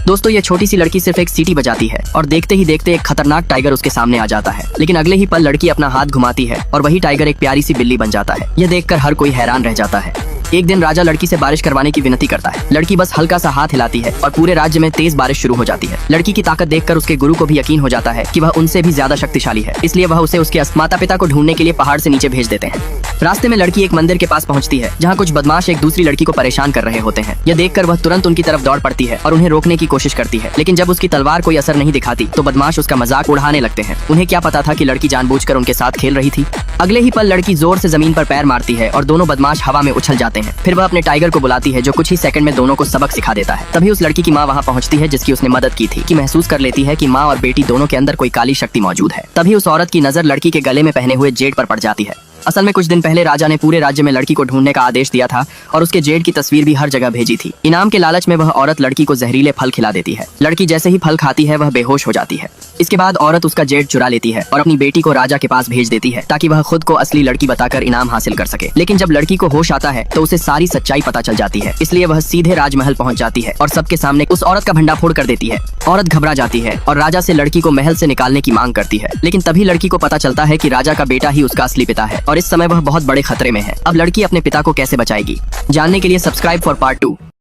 दोस्तों ये छोटी सी लड़की सिर्फ एक सीटी बजाती है और देखते ही देखते एक खतरनाक टाइगर उसके सामने आ जाता है। लेकिन अगले ही पल लड़की अपना हाथ घुमाती है और वही टाइगर एक प्यारी सी बिल्ली बन जाता है। यह देखकर हर कोई हैरान रह जाता है। एक दिन राजा लड़की से बारिश करवाने की विनती करता है। लड़की बस हल्का सा हाथ हिलाती है और पूरे राज्य में तेज बारिश शुरू हो जाती है। लड़की की ताकत देखकर उसके गुरु को भी यकीन हो जाता है कि वह उनसे भी ज्यादा शक्तिशाली है, इसलिए वह उसे उसके माता पिता को ढूंढने के लिए पहाड़ से नीचे भेज देते हैं। रास्ते में लड़की एक मंदिर के पास पहुंचती है जहां कुछ बदमाश एक दूसरी लड़की को परेशान कर रहे होते हैं। यह देखकर वह तुरंत उनकी तरफ दौड़ पड़ती है और उन्हें रोकने की कोशिश करती है, लेकिन जब उसकी तलवार कोई असर नहीं दिखाती तो बदमाश उसका मजाक उड़ाने लगते हैं। उन्हें क्या पता था कि लड़की जानबूझकर उनके साथ खेल रही थी। अगले ही पल लड़की जोर से जमीन पर पैर मारती है और दोनों बदमाश हवा में उछल जाते हैं। फिर वह अपने टाइगर को बुलाती है जो कुछ ही सेकंड में दोनों को सबक सिखा देता है। तभी उस लड़की की माँ वहाँ पहुँचती है जिसकी उसने मदद की थी, कि महसूस कर लेती है कि माँ और बेटी दोनों के अंदर कोई काली शक्ति मौजूद है। तभी उस औरत की नजर लड़की के गले में पहने हुए जेड पर पड़ जाती है। असल में कुछ दिन पहले राजा ने पूरे राज्य में लड़की को ढूंढने का आदेश दिया था और उसके जेड की तस्वीर भी हर जगह भेजी थी। इनाम के लालच में वह औरत लड़की को जहरीले फल खिला देती है। लड़की जैसे ही फल खाती है वह बेहोश हो जाती है। इसके बाद औरत उसका जेड चुरा लेती है और अपनी बेटी को राजा के पास भेज देती है ताकि वह खुद को असली लड़की बताकर इनाम हासिल कर सके। लेकिन जब लड़की को होश आता है तो उसे सारी सच्चाई पता चल जाती है, इसलिए वह सीधे राजमहल पहुंच जाती है और सबके सामने उस औरत का भंडाफोड़ कर देती है। औरत घबरा जाती है और राजा से लड़की को महल से निकालने की मांग करती है। लेकिन तभी लड़की को पता चलता है कि राजा का बेटा ही उसका असली पिता है और इस समय वह बहुत बड़े खतरे में है। अब लड़की अपने पिता को कैसे बचाएगी, जानने के लिए सब्सक्राइब फॉर पार्ट 2।